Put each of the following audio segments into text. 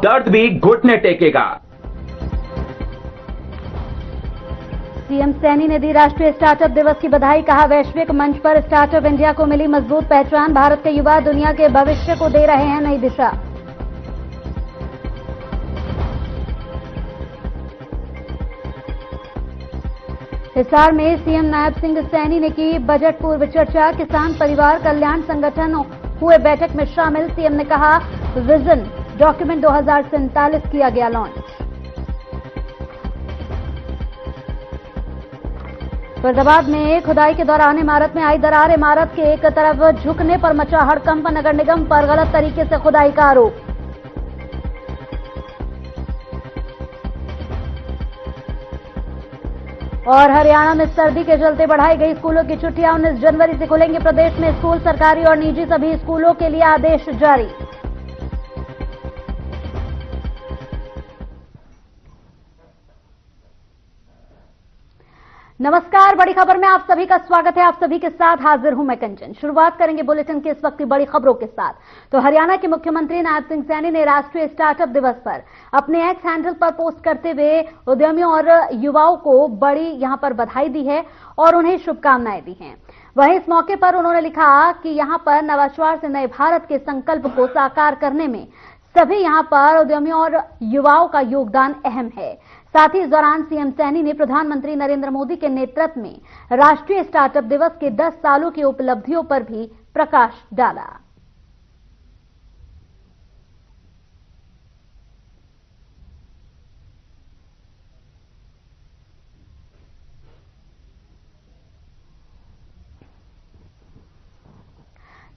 दर्द भी घुटने टेकेगा। सीएम सैनी ने दी राष्ट्रीय स्टार्टअप दिवस की बधाई। कहा, वैश्विक मंच पर स्टार्टअप इंडिया को मिली मजबूत पहचान। भारत के युवा दुनिया के भविष्य को दे रहे हैं नई दिशा। हिसार में सीएम नायब सिंह सैनी ने की बजट पूर्व चर्चा। किसान परिवार कल्याण संगठन हुए बैठक में शामिल। सीएम ने कहा, विजन डॉक्यूमेंट 2047 किया गया लॉन्च। फरीदाबाद में खुदाई के दौरान इमारत में आई दरार। इमारत के एक तरफ झुकने पर मचा हड़कंप। नगर निगम पर गलत तरीके से खुदाई का आरोप। और हरियाणा में सर्दी के चलते बढ़ाई गई स्कूलों की छुट्टियां। 19 जनवरी से खुलेंगे प्रदेश में स्कूल। सरकारी और निजी सभी स्कूलों के लिए आदेश जारी। नमस्कार, बड़ी खबर में आप सभी का स्वागत है। आप सभी के साथ हाजिर हूं मैं कंचन। शुरुआत करेंगे बुलेटिन के इस वक्त की बड़ी खबरों के साथ। तो हरियाणा के मुख्यमंत्री नायब सिंह सैनी ने राष्ट्रीय स्टार्टअप दिवस पर अपने एक्स हैंडल पर पोस्ट करते हुए उद्यमियों और युवाओं को बड़ी यहां पर बधाई दी है और उन्हें शुभकामनाएं दी हैं। वहीं इस मौके पर उन्होंने लिखा कि यहां पर नवाचार से नए भारत के संकल्प को साकार करने में सभी यहां पर उद्यमियों और युवाओं का योगदान अहम है। साथ ही इस दौरान सीएम सैनी ने प्रधानमंत्री नरेंद्र मोदी के नेतृत्व में राष्ट्रीय स्टार्टअप दिवस के 10 सालों की उपलब्धियों पर भी प्रकाश डाला।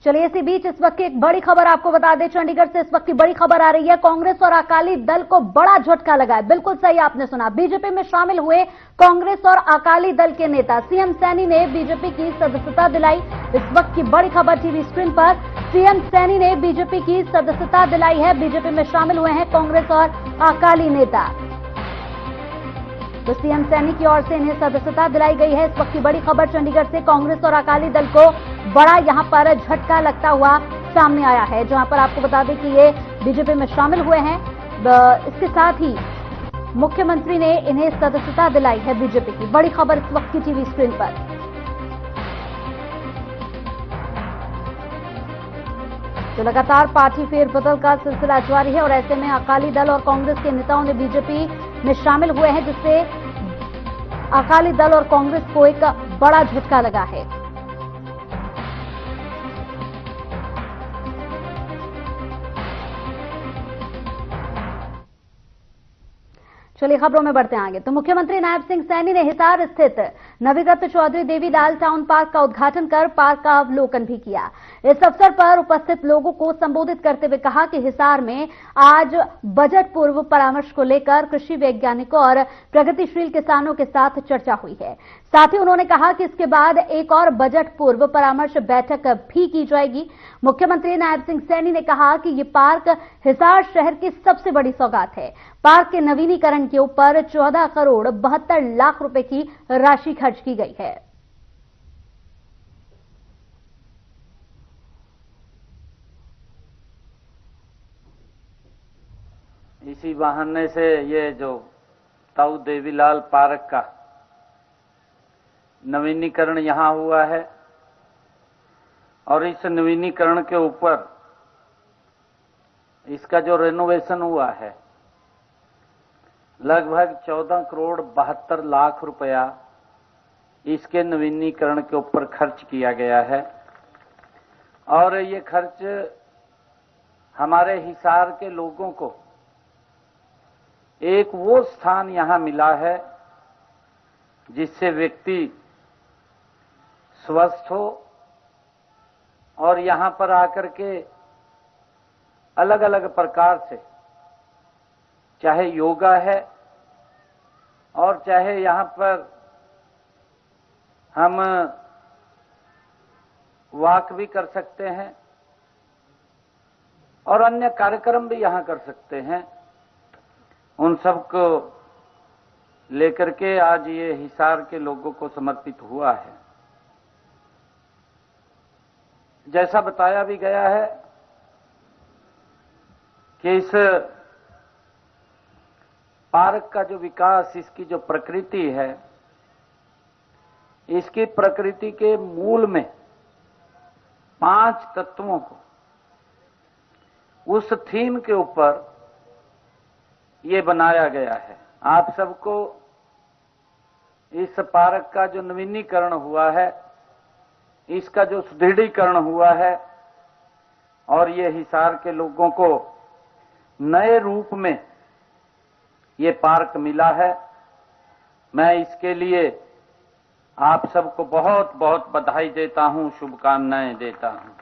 चलिए, इसी बीच इस वक्त की एक बड़ी खबर आपको बता दें। चंडीगढ़ से इस वक्त की बड़ी खबर आ रही है। कांग्रेस और अकाली दल को बड़ा झटका लगा है। बिल्कुल सही आपने सुना, बीजेपी में शामिल हुए कांग्रेस और अकाली दल के नेता। सीएम सैनी ने बीजेपी की सदस्यता दिलाई। इस वक्त की बड़ी खबर टीवी स्क्रीन पर। सीएम सैनी ने बीजेपी की सदस्यता दिलाई है। बीजेपी में शामिल हुए हैं कांग्रेस और अकाली नेता। तो सीएम सैनी की ओर से इन्हें सदस्यता दिलाई गई है। इस वक्त की बड़ी खबर चंडीगढ़ से। कांग्रेस और अकाली दल को बड़ा यहां पर झटका लगता हुआ सामने आया है, जहां पर आपको बता दें कि ये बीजेपी में शामिल हुए हैं। इसके साथ ही मुख्यमंत्री ने इन्हें सदस्यता दिलाई है बीजेपी की। बड़ी खबर इस वक्त की टीवी स्क्रीन पर। तो लगातार पार्टी फेरबदल का सिलसिला जारी है और ऐसे में अकाली दल और कांग्रेस के नेताओं ने बीजेपी में शामिल हुए हैं, जिससे अकाली दल और कांग्रेस को एक बड़ा झटका लगा है। चलिए खबरों में बढ़ते हैं आगे। तो मुख्यमंत्री नायब सिंह सैनी ने हिसार स्थित नवीकृत चौधरी देवीलाल टाउन पार्क का उद्घाटन कर पार्क का अवलोकन भी किया। इस अवसर पर उपस्थित लोगों को संबोधित करते हुए कहा कि हिसार में आज बजट पूर्व परामर्श को लेकर कृषि वैज्ञानिकों और प्रगतिशील किसानों के साथ चर्चा हुई है। साथ ही उन्होंने कहा कि इसके बाद एक और बजट पूर्व परामर्श बैठक भी की जाएगी। मुख्यमंत्री नायब सिंह सैनी ने कहा कि ये पार्क हिसार शहर की सबसे बड़ी सौगात है। पार्क के नवीनीकरण के ऊपर 14 करोड़ 72 लाख रुपए की राशि खर्च की गई है। इसी बहाने से ये जो ताऊ देवीलाल पार्क का नवीनीकरण यहां हुआ है और इस नवीनीकरण के ऊपर इसका जो रेनोवेशन हुआ है लगभग 14 करोड़ 72 लाख रुपया इसके नवीनीकरण के ऊपर खर्च किया गया है। और ये खर्च हमारे हिसार के लोगों को एक वो स्थान यहां मिला है जिससे व्यक्ति स्वस्थ हो और यहां पर आकर के अलग अलग प्रकार से, चाहे योगा है और चाहे यहां पर हम वॉक भी कर सकते हैं और अन्य कार्यक्रम भी यहां कर सकते हैं, उन सब को लेकर के आज ये हिसार के लोगों को समर्पित हुआ है। जैसा बताया भी गया है कि इस पार्क का जो विकास, इसकी जो प्रकृति है, इसकी प्रकृति के मूल में 5 तत्वों को, उस थीम के ऊपर ये बनाया गया है। आप सबको इस पार्क का जो नवीनीकरण हुआ है, इसका जो सुदृढ़ीकरण हुआ है और ये हिसार के लोगों को नए रूप में ये पार्क मिला है, मैं इसके लिए आप सबको बहुत बहुत बधाई देता हूं, शुभकामनाएं देता हूं।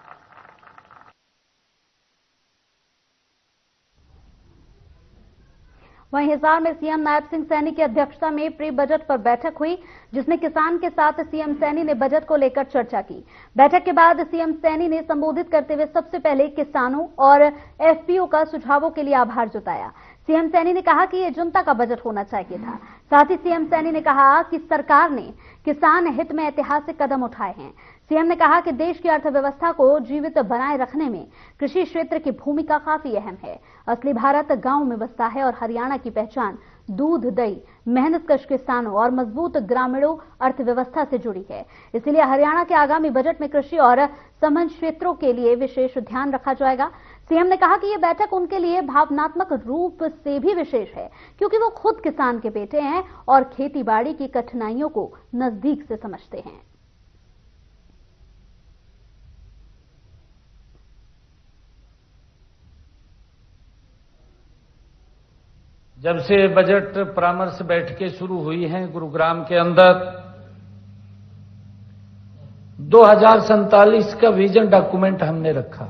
वहीं हिसार में सीएम नायब सिंह सैनी की अध्यक्षता में प्री बजट पर बैठक हुई, जिसमें किसान के साथ सीएम सैनी ने बजट को लेकर चर्चा की। बैठक के बाद सीएम सैनी ने संबोधित करते हुए सबसे पहले किसानों और एफपीओ का सुझावों के लिए आभार जताया। सीएम सैनी ने कहा कि यह जनता का बजट होना चाहिए था। साथ ही सीएम सैनी ने कहा कि सरकार ने किसान हित में ऐतिहासिक कदम उठाए हैं। सीएम ने कहा कि देश की अर्थव्यवस्था को जीवित बनाए रखने में कृषि क्षेत्र की भूमिका काफी अहम है। असली भारत गांव में बसता है और हरियाणा की पहचान दूध, दही, मेहनतकश किसानों और मजबूत ग्रामीणों अर्थव्यवस्था से जुड़ी है। इसलिए हरियाणा के आगामी बजट में कृषि और संबद्ध क्षेत्रों के लिए विशेष ध्यान रखा जाएगा। सीएम ने कहा कि यह बैठक उनके लिए भावनात्मक रूप से भी विशेष है, क्योंकि वो खुद किसान के बेटे हैं और खेती बाड़ी की कठिनाइयों को नजदीक से समझते हैं। जब से बजट परामर्श बैठकें शुरू हुई हैं गुरुग्राम के अंदर, 2047 का विजन डॉक्यूमेंट हमने रखा।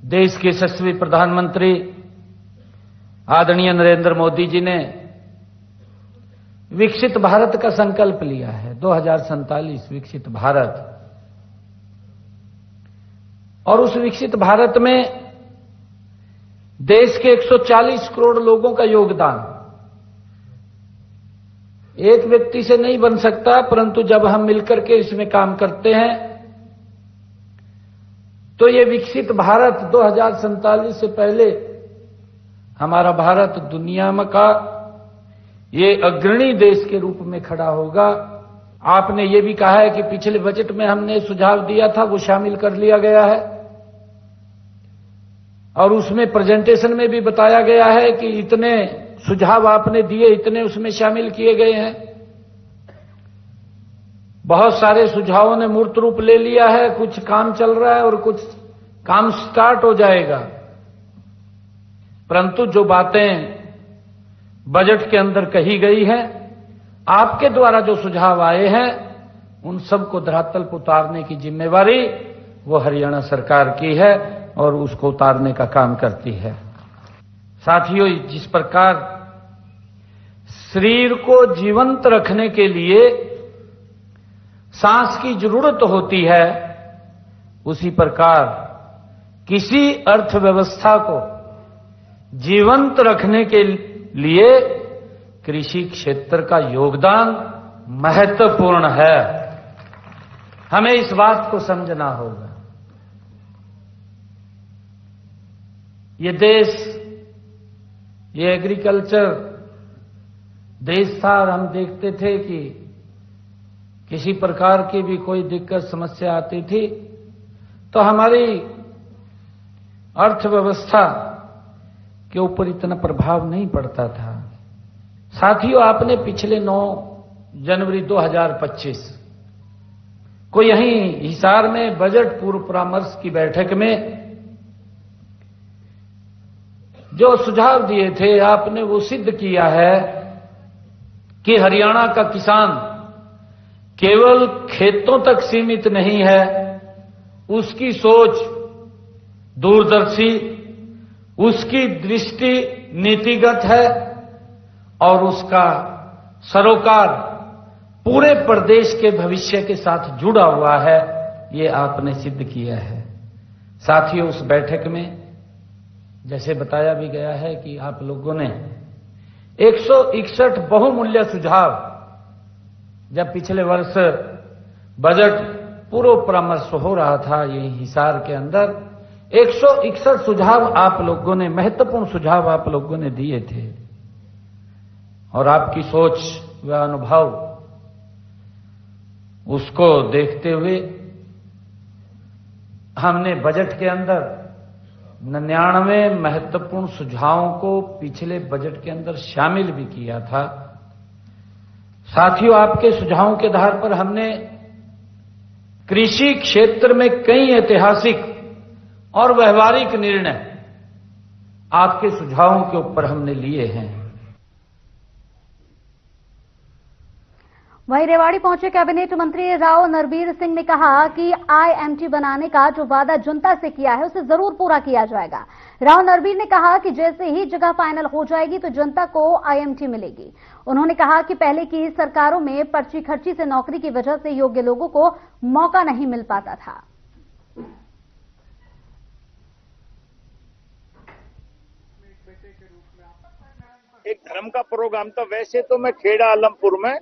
देश के यशस्वी प्रधानमंत्री आदरणीय नरेंद्र मोदी जी ने विकसित भारत का संकल्प लिया है, 2047 विकसित भारत। और उस विकसित भारत में देश के 140 करोड़ लोगों का योगदान एक व्यक्ति से नहीं बन सकता, परंतु जब हम मिलकर के इसमें काम करते हैं तो ये विकसित भारत 2047 से पहले हमारा भारत दुनिया में का ये अग्रणी देश के रूप में खड़ा होगा। आपने ये भी कहा है कि पिछले बजट में हमने सुझाव दिया था, वो शामिल कर लिया गया है और उसमें प्रेजेंटेशन में भी बताया गया है कि इतने सुझाव आपने दिए, इतने उसमें शामिल किए गए हैं। बहुत सारे सुझावों ने मूर्त रूप ले लिया है, कुछ काम चल रहा है और कुछ काम स्टार्ट हो जाएगा। परंतु जो बातें बजट के अंदर कही गई हैं, आपके द्वारा जो सुझाव आए हैं, उन सबको धरातल पर उतारने की जिम्मेवारी वो हरियाणा सरकार की है और उसको उतारने का काम करती है। साथियों, जिस प्रकार शरीर को जीवंत रखने के लिए सांस की जरूरत होती है, उसी प्रकार किसी अर्थव्यवस्था को जीवंत रखने के लिए कृषि क्षेत्र का योगदान महत्वपूर्ण है। हमें इस बात को समझना होगा। ये देश, ये एग्रीकल्चर देश था और हम देखते थे कि किसी प्रकार की भी कोई दिक्कत समस्या आती थी तो हमारी अर्थव्यवस्था के ऊपर इतना प्रभाव नहीं पड़ता था। साथियों, आपने पिछले 9 जनवरी 2025 को यहीं हिसार में बजट पूर्व परामर्श की बैठक में जो सुझाव दिए थे, आपने वो सिद्ध किया है कि हरियाणा का किसान केवल खेतों तक सीमित नहीं है, उसकी सोच दूरदर्शी, उसकी दृष्टि नीतिगत है और उसका सरोकार पूरे प्रदेश के भविष्य के साथ जुड़ा हुआ है। ये आपने सिद्ध किया है। साथियों, उस बैठक में जैसे बताया भी गया है कि आप लोगों ने 161 बहुमूल्य सुझाव, जब पिछले वर्ष बजट पूर्व परामर्श हो रहा था ये हिसार के अंदर, 161 सुझाव आप लोगों ने, महत्वपूर्ण सुझाव आप लोगों ने दिए थे, और आपकी सोच व अनुभव उसको देखते हुए हमने बजट के अंदर 99 महत्वपूर्ण सुझावों को पिछले बजट के अंदर शामिल भी किया था। साथियों, आपके सुझावों के आधार पर हमने कृषि क्षेत्र में कई ऐतिहासिक और व्यवहारिक निर्णय आपके सुझावों के ऊपर हमने लिए हैं। वहीं रेवाड़ी पहुंचे कैबिनेट मंत्री राव नरबीर सिंह ने कहा कि आईएमटी बनाने का जो वादा जनता से किया है उसे जरूर पूरा किया जाएगा। राव नरबीर ने कहा कि जैसे ही जगह फाइनल हो जाएगी तो जनता को आईएमटी मिलेगी। उन्होंने कहा कि पहले की सरकारों में पर्ची खर्ची से नौकरी की वजह से योग्य लोगों को मौका नहीं मिल पाता था। एक धर्म का प्रोग्राम था। वैसे तो मैं खेड़ा आलमपुर में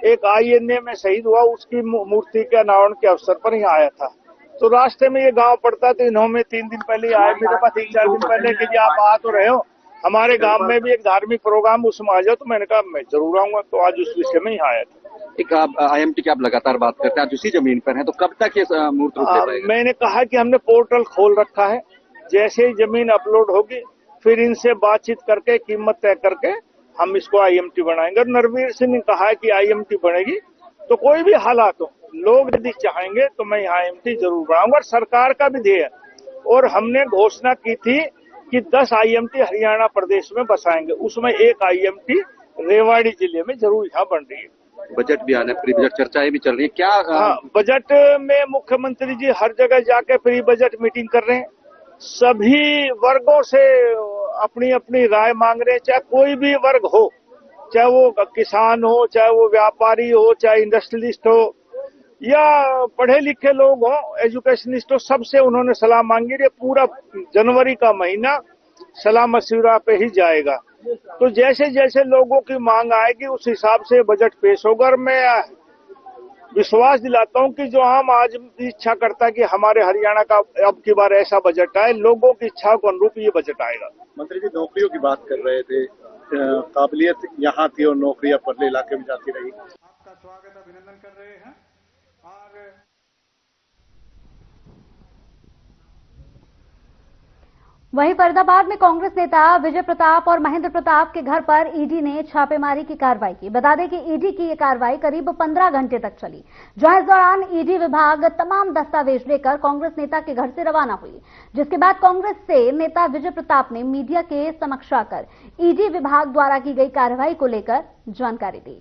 एक आईएनए में शहीद हुआ, उसकी मूर्ति के अनावरण के अवसर पर यहाँ आया था। तो रास्ते में ये गांव पड़ता है, तो इन्होंने 3 दिन पहले आए मेरे पास, 3-4 दिन पहले कि आप आ तो रहे हो, हमारे गांव में भी एक धार्मिक प्रोग्राम उसमें आ जाओ। तो मैंने कहा मैं जरूर आऊंगा, तो आज उस विषय में ही आया था। एक आप आईएमटी की आप लगातार बात करते हैं, आज उसी जमीन पर हैं, तो कब तक ये मूर्त रूप ले पाएगा? मैंने कहा कि हमने पोर्टल खोल रखा है, जैसे ही जमीन अपलोड होगी फिर इनसे बातचीत करके कीमत तय करके हम इसको आईएमटी बनाएंगे। और नरबीर सिंह ने कहा है कि आईएमटी बनेगी तो कोई भी हालात हो, लोग यदि चाहेंगे तो मैं आईएमटी जरूर बनाऊंगा। और सरकार का भी ध्येय है, और हमने घोषणा की थी कि 10 आईएमटी हरियाणा प्रदेश में बसाएंगे, उसमें एक आईएमटी रेवाड़ी जिले में जरूर यहाँ बन रही है। बजट भी आने, प्री बजट चर्चाएं भी चल रही है क्या? हाँ, बजट में मुख्यमंत्री जी हर जगह जाके प्री बजट मीटिंग कर रहे हैं, सभी वर्गों से अपनी अपनी राय मांग रहे हैं, चाहे कोई भी वर्ग हो, चाहे वो किसान हो, चाहे वो व्यापारी हो, चाहे इंडस्ट्रियलिस्ट हो या पढ़े लिखे लोग हो, एजुकेशनिस्ट हो, सबसे उन्होंने सलाह मांगी। ये पूरा जनवरी का महीना सलाह मशविरा पे ही जाएगा। तो जैसे जैसे लोगों की मांग आएगी उस हिसाब से बजट पेश होगा। और मैं विश्वास दिलाता हूं कि जो आम आज इच्छा करता है कि हमारे हरियाणा का अब की बार ऐसा बजट आए, लोगों की इच्छा को अनुरूप ये बजट आएगा। मंत्री जी नौकरियों की बात कर रहे थे, काबिलियत यहाँ थी और नौकरियां परले इलाके में जाती रही। आपका स्वागत, अभिनंदन कर रहे हैं। और वहीं फरीदाबाद में कांग्रेस नेता विजय प्रताप और महेंद्र प्रताप के घर पर ईडी ने छापेमारी की कार्रवाई की। बता दें कि ईडी की यह कार्रवाई करीब 15 घंटे तक चली, जहां इस दौरान ईडी विभाग तमाम दस्तावेज लेकर कांग्रेस नेता के घर से रवाना हुई, जिसके बाद कांग्रेस से नेता विजय प्रताप ने मीडिया के समक्ष आकर ईडी विभाग द्वारा की गई कार्रवाई को लेकर जानकारी दी।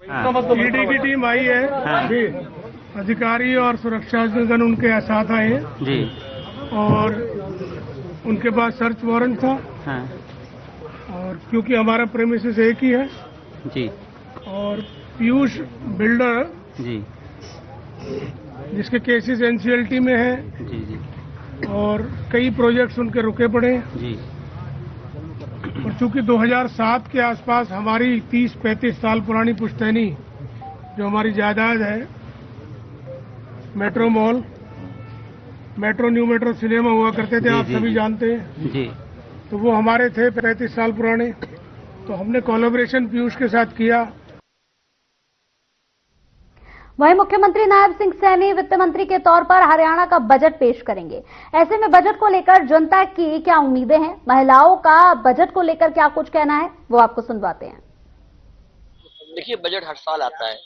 ईडी की टीम आई है, अधिकारी और सुरक्षागण उनके साथ आए हैं जी, और उनके पास सर्च वारंट था। हाँ। और क्योंकि हमारा प्रेमिसेस एक ही है जी, और पीयूष बिल्डर जी, जिसके केसेस एनसीएलटी में है जी जी, और कई प्रोजेक्ट्स उनके रुके पड़े जी। और चूंकि 2007 के आसपास हमारी 30-35 साल पुरानी पुश्तैनी जो हमारी जायदाद है, metro mall, metro new metro cinema हुआ करते थे, आप सभी जानते हैं जी, तो वो हमारे थे 35 साल पुराने। तो हमने कोलैबोरेशन पीयूष के साथ किया। वहीं मुख्यमंत्री नायब सिंह सैनी वित्त मंत्री के तौर पर हरियाणा का बजट पेश करेंगे। ऐसे में बजट को लेकर जनता की क्या उम्मीदें हैं, महिलाओं का बजट को लेकर क्या कुछ कहना है, वो आपको सुनवाते हैं। देखिए, बजट हर साल आता है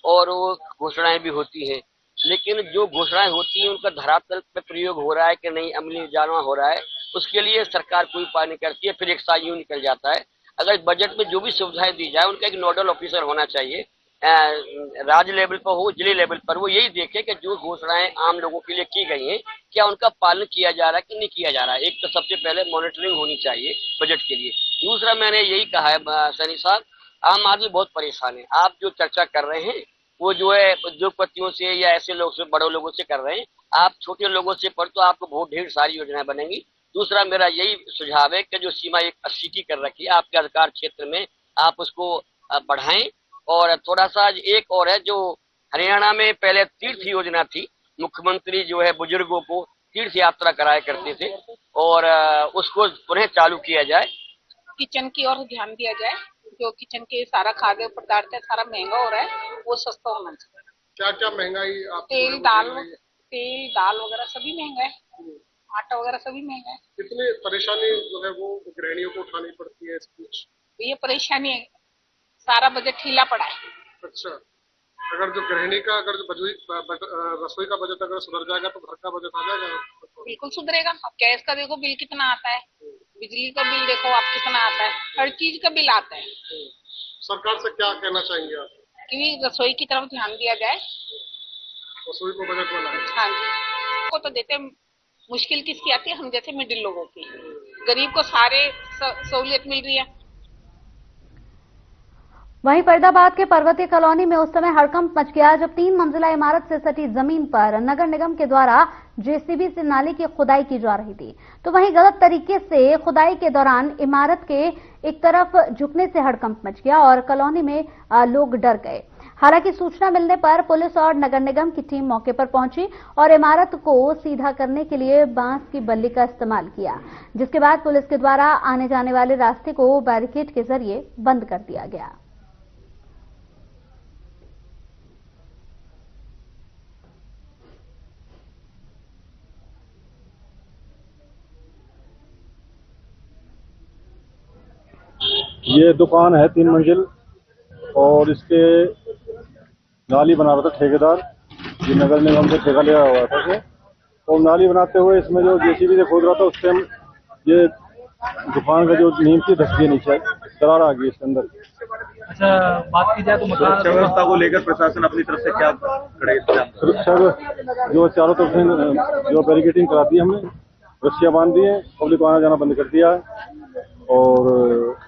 और वो घोषणाएं भी होती हैं, लेकिन जो घोषणाएं होती हैं उनका धरातल पे प्रयोग हो रहा है कि नहीं, अमली जामा हो रहा है, उसके लिए सरकार कोई उपाय नहीं करती है। फिर एक साल यूं निकल जाता है। अगर बजट में जो भी सुविधाएं दी जाए उनका एक नोडल ऑफिसर होना चाहिए, राज्य लेवल पर हो, जिले लेवल पर, वो यही देखे कि जो घोषणाएं आम लोगों के लिए की गई हैं क्या उनका पालन किया जा रहा है कि नहीं किया जा रहा है। एक तो सबसे पहले मॉनिटरिंग होनी चाहिए बजट के लिए। दूसरा, मैंने यही कहा है सैनी साहब, आम आदमी बहुत परेशान है। आप जो चर्चा कर रहे हैं वो जो है उद्योगपतियों से या ऐसे लोग से, बड़े लोगों से कर रहे हैं, आप छोटे लोगों से पर तो आपको बहुत ढेर सारी योजनाएं बनेंगी। दूसरा, मेरा यही सुझाव है कि जो सीमा 80 की कर रखी है आपके अधिकार क्षेत्र में, आप उसको बढ़ाएं। और थोड़ा सा एक और है, जो हरियाणा में पहले तीर्थ योजना थी, मुख्यमंत्री जो है बुजुर्गों को तीर्थ यात्रा कराया करते थे और उसको पुनः चालू किया जाए। किचन की ओर ध्यान दिया जाए। जो किचन के सारा खाद्य पदार्थ है सारा महंगा हो रहा है, वो सस्ता होना चाहिए। क्या क्या महंगाई? तेल दाल वगैरह सभी महंगा है, आटा वगैरह सभी महंगा है। कितनी परेशानी जो है वो गृहिणियों को उठानी पड़ती है इसकी? ये परेशानी है, सारा बजट ढीला पड़ा है। अच्छा, अगर जो गृहिणी का अगर जो रसोई का बजट अगर सुधर जाएगा तो घर का बजट आ जाएगा? बिल्कुल सुधरेगा। अब गैस का देखो बिल कितना आता है, बिजली का बिल देखो आप कितना आता है, हर चीज का बिल आता है। सरकार से क्या कहना चाहेंगे आप? कि रसोई की तरफ ध्यान दिया जाए, रसोई को बजट बनाए। हाँ जी, को तो देते मुश्किल किसकी आती है? हम जैसे मिडिल लोगों की। गरीब को सारे सहूलियत मिल रही है। वहीं फरीदाबाद के पर्वतीय कॉलोनी में उस समय हड़कंप मच गया जब 3 मंजिला इमारत से सटी जमीन पर नगर निगम के द्वारा जेसीबी से नाले की खुदाई की जा रही थी, तो वहीं गलत तरीके से खुदाई के दौरान इमारत के एक तरफ झुकने से हड़कंप मच गया और कॉलोनी में लोग डर गए। हालांकि सूचना मिलने पर पुलिस और नगर निगम की टीम मौके पर पहुंची और इमारत को सीधा करने के लिए बांस की बल्ली का इस्तेमाल किया, जिसके बाद पुलिस के द्वारा आने जाने वाले रास्ते को बैरिकेड के जरिए बंद कर दिया गया। ये दुकान है 3 मंजिल और इसके नाली बना रहा था ठेकेदार, ये नगर निगम से ठेका लिया हुआ था इसे, और नाली बनाते हुए इसमें जो जेसीबी से खोद रहा था उस टाइम ये दुकान का जो नींव थी धस गई नीचे, दरार आ गई इसके अंदर। अच्छा, बात की जाए तो सुरक्षा व्यवस्था को लेकर प्रशासन अपनी तरफ से क्या करे? सुरक्षा जो चारों तरफ से जो बैरिकेडिंग करा दी हमने, रस्सियां बांध दी है, पब्लिक को आना जाना बंद कर दिया है और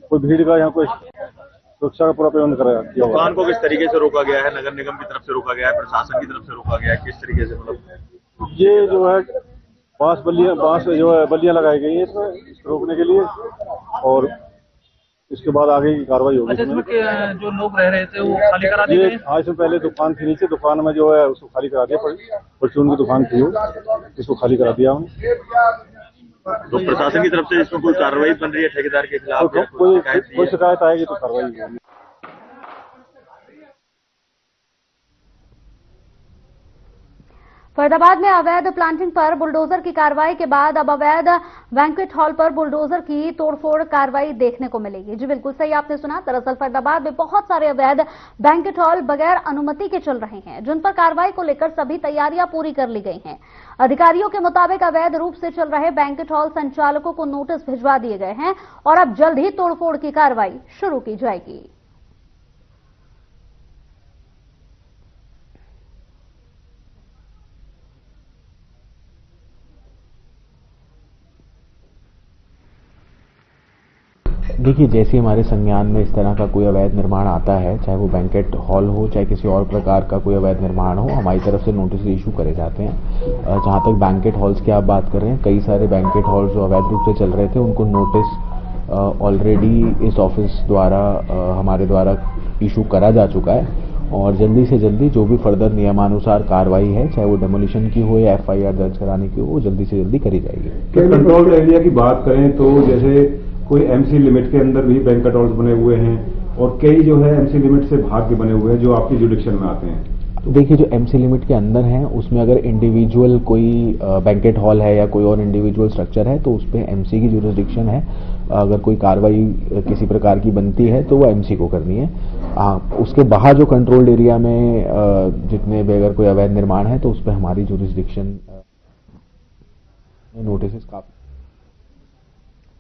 कोई भीड़ का यहाँ कोई सुरक्षा का पूरा प्रबंध कराया। दुकान को किस तरीके से रोका गया है? नगर निगम की तरफ से रोका गया है, प्रशासन की तरफ से रोका गया है, किस तरीके से? मतलब ये जो है बांस जो है बल्लियां लगाई गई है इसमें रोकने के लिए और इसके बाद आगे की कार्रवाई होगी। अच्छा, इसमें जो लोग रह रहे थे वो खाली करा दिए? हाँ, इसमें पहले दुकान थी नीचे, दुकान में जो है उसको खाली करा दिया, परचून की दुकान थी वो, इसको खाली करा दिया हमने। तो प्रशासन की तरफ से इसमें कोई कार्रवाई बन रही है ठेकेदार के खिलाफ? कोई शिकायत आएगी तो कार्रवाई होगी। फरीदाबाद में अवैध प्लांटिंग पर बुलडोजर की कार्रवाई के बाद अब अवैध बैंक्वेट हॉल पर बुलडोजर की तोड़फोड़ कार्रवाई देखने को मिलेगी। जी बिल्कुल सही आपने सुना, दरअसल फरीदाबाद में बहुत सारे अवैध बैंक्वेट हॉल बगैर अनुमति के चल रहे हैं, जिन पर कार्रवाई को लेकर सभी तैयारियां पूरी कर ली गई हैं। अधिकारियों के मुताबिक अवैध रूप से चल रहे बैंक्वेट हॉल संचालकों को नोटिस भिजवा दिए गए हैं और अब जल्द ही तोड़फोड़ की कार्रवाई शुरू की जाएगी। देखिए, जैसे हमारे संज्ञान में इस तरह का कोई अवैध निर्माण आता है, चाहे वो बैंकेट हॉल हो चाहे किसी और प्रकार का कोई अवैध निर्माण हो, हमारी तरफ से नोटिस इशू करे जाते हैं। जहां तक बैंकेट हॉल्स की आप बात कर रहे हैं, कई सारे बैंकेट हॉल्स जो अवैध रूप से चल रहे थे उनको नोटिस ऑलरेडी इस ऑफिस द्वारा हमारे द्वारा इशू करा जा चुका है और जल्दी से जल्दी जो भी फर्दर नियमानुसार कार्रवाई है, चाहे वो डेमोलिशन की हो या FIR दर्ज कराने की हो, वो जल्दी से जल्दी करी जाएगी। कंट्रोल एरिया की बात करें तो जैसे कोई MC लिमिट के अंदर भी बैंक्वेट हॉल्स बने हुए हैं और कई जो है MC लिमिट से भाग के बने हुए हैं जो आपकी जुडिक्शन में आते हैं। तो देखिए, जो MC लिमिट के अंदर हैं उसमें अगर इंडिविजुअल कोई बैंक्वेट हॉल है या कोई और इंडिविजुअल स्ट्रक्चर है तो उस पर MC की जुरिस्डिक्शन है। अगर कोई कार्रवाई किसी प्रकार की बनती है तो वो MC को करनी है। उसके बाहर जो कंट्रोल्ड एरिया में जितने भी अगर कोई अवैध निर्माण है तो उस पर हमारी जुरिस्डिक्शन नोटिस का।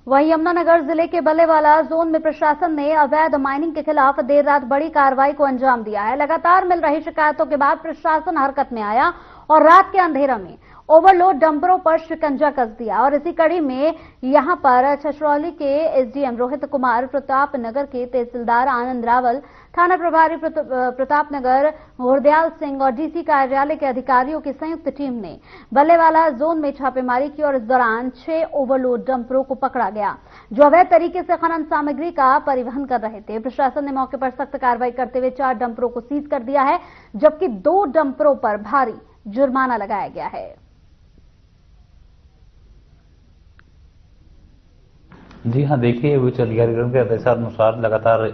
वहीं यमुनानगर जिले के बल्लेवाला जोन में प्रशासन ने अवैध माइनिंग के खिलाफ देर रात बड़ी कार्रवाई को अंजाम दिया है। लगातार मिल रही शिकायतों के बाद प्रशासन हरकत में आया और रात के अंधेरा में ओवरलोड डंपरों पर शिकंजा कस दिया और इसी कड़ी में यहां पर छछरौली के SDM रोहित कुमार, प्रताप नगर के तहसीलदार आनंद रावल, थाना प्रभारी प्रताप नगर गुरदयाल सिंह और DC कार्यालय के अधिकारियों की संयुक्त टीम ने बल्लेवाला जोन में छापेमारी की और इस दौरान 6 ओवरलोड डंपरों को पकड़ा गया जो अवैध तरीके से खनन सामग्री का परिवहन कर रहे थे। प्रशासन ने मौके पर सख्त कार्रवाई करते हुए 4 डंपरों को सीज कर दिया है, जबकि 2 डंपरों पर भारी जुर्माना लगाया गया है। जी हाँ, देखिए उच्च अधिकारियों के आदेशानुसार लगातार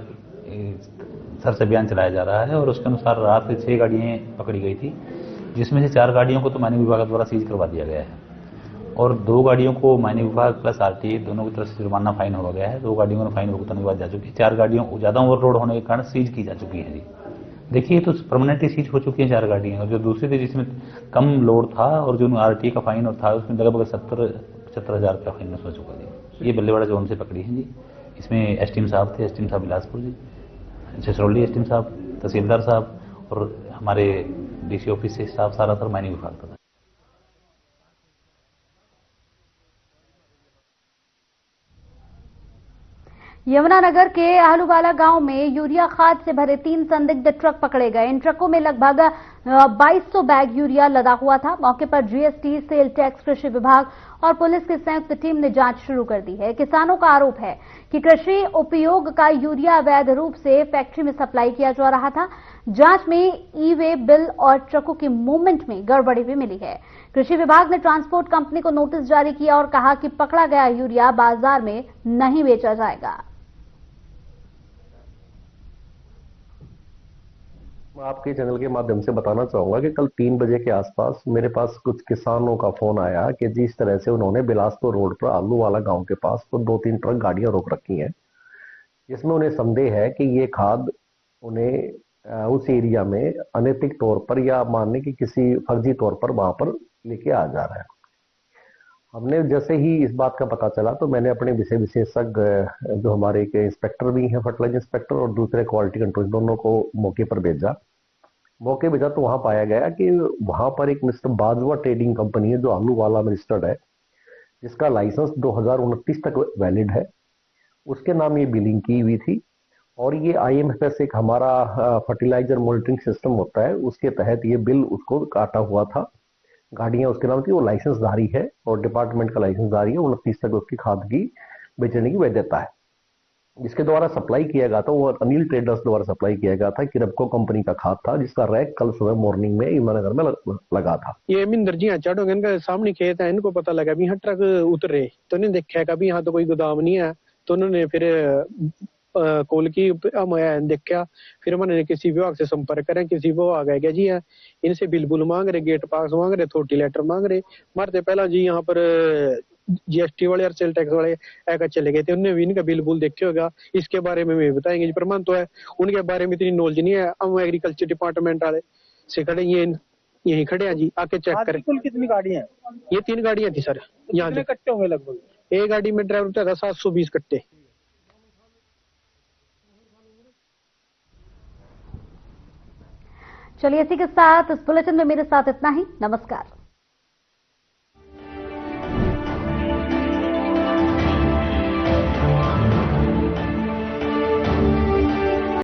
सर्च अभियान चलाया जा रहा है और उसके अनुसार रात 6 गाड़ियाँ पकड़ी गई थी, जिसमें से 4 गाड़ियों को तो मानव विभाग द्वारा सीज करवा दिया गया है और 2 गाड़ियों को मानव विभाग प्लस आरटीए दोनों की तरफ से जुर्माना फाइन हो गया है। 2 गाड़ियों को फाइन भुगताने के बाद जा चुकी है। 4 गाड़ियों ज़्यादा ओवरलोड होने के कारण सीज की जा चुकी है। जी देखिए, तो परमानेंटली सीज हो चुकी है 4 गाड़ियाँ और जो दूसरी थी जिसमें कम लोड था और जो आरटीए का फाइन और था उसमें लगभग 70-75 हज़ार का फाइन हो चुका है। ये बल्लेवाड़ा जोन से पकड़ी है जी। इसमें एसटीएम साहब थे, एसटीएम साहब बिलासपुर जी, छछरौली एसटीएम साहब, तहसीलदार साहब और हमारे डीसी ऑफिस से स्टाफ सारा सर माइनिंग विभाग का था। यमुनानगर के आहलूवाला गांव में यूरिया खाद से भरे 3 संदिग्ध ट्रक पकड़े गए। इन ट्रकों में लगभग 2200 बैग यूरिया लदा हुआ था। मौके पर जीएसटी, सेल टैक्स, कृषि विभाग और पुलिस की संयुक्त टीम ने जांच शुरू कर दी है। किसानों का आरोप है कि कृषि उपयोग का यूरिया अवैध रूप से फैक्ट्री में सप्लाई किया जा रहा था। जांच में ई वे बिल और ट्रकों की मूवमेंट में गड़बड़ी भी मिली है। कृषि विभाग ने ट्रांसपोर्ट कंपनी को नोटिस जारी किया और कहा कि पकड़ा गया यूरिया बाजार में नहीं बेचा जाएगा। मैं आपके चैनल के माध्यम से बताना चाहूंगा कि कल 3 बजे के आसपास मेरे पास कुछ किसानों का फोन आया कि जिस तरह से उन्होंने बिलासपुर रोड पर आहलूवाला गांव के पास तो 2-3 ट्रक गाड़ियां रोक रखी हैं, जिसमें उन्हें संदेह है कि ये खाद उन्हें उस एरिया में अनैतिक तौर पर या मानने की किसी फर्जी तौर पर वहां पर लेके आ जा रहा है। हमने जैसे ही इस बात का पता चला तो मैंने अपने विषय विशेषज्ञ जो हमारे एक इंस्पेक्टर भी हैं, फर्टिलाइजर इंस्पेक्टर और दूसरे क्वालिटी कंट्रोल, दोनों को मौके पर भेजा तो वहां पाया गया कि वहां पर एक मिस्टर बाजवा ट्रेडिंग कंपनी है जो आहलूवाला में रजिस्टर्ड है, जिसका लाइसेंस 2029 तक वैलिड है। उसके नाम ये बिलिंग की हुई थी और ये IMFS एक हमारा फर्टिलाइजर मॉनिटरिंग सिस्टम होता है, उसके तहत ये बिल उसको काटा हुआ था। गाड़ियां उसके नाम की, वो लाइसेंसधारी है और डिपार्टमेंट का लाइसेंसधारी है। 29 तक उसकी खाद की बेचने की वैधता है। जिसके द्वारा सप्लाई किया गया था वो अनिल ट्रेडर्स द्वारा सप्लाई किया गया था। किरपको कंपनी का खाद था जिसका रैक कल सुबह मॉर्निंग में यमुनानगर में लगा था। ये मिंदर जी चढ़ोगे, इनका सामने खेत है, इनको पता लगा भी यहाँ ट्रक उतरे तो इन्हें देखा कि यहाँ तो कोई गोदाम नहीं है, तो उन्होंने फिर कॉल की, देखा, फिर मैंने किसी विभाग से संपर्क करें, किसी विभाग आ गया जी है, इनसे बिल बुल मांग रहे, गेट पास मांग रहे, अथॉरिटी लेटर मांग रहे। मारते पहला जी यहाँ पर जीएसटी वाले और सेल टैक्स वाले आकर चले गए थे, उन्होंने भी इनका बिल बुल देखे होगा, इसके बारे में बताएंगे जी। प्रमाण तो है, उनके बारे में इतनी नॉलेज नहीं है। हम एग्रीकल्चर डिपार्टमेंट वाले से खड़े, ये यही खड़े हैं जी, आके चेक करें। कुल कितनी गाड़ियां? ये 3 गाड़ियां थी सर। यहाँ कितने कट्टे होंगे लगभग? एक गाड़ी में ड्राइवर उठा था 720 कट्टे। चलिए इसी के साथ इस बुलेटिन में मेरे साथ इतना ही। नमस्कार।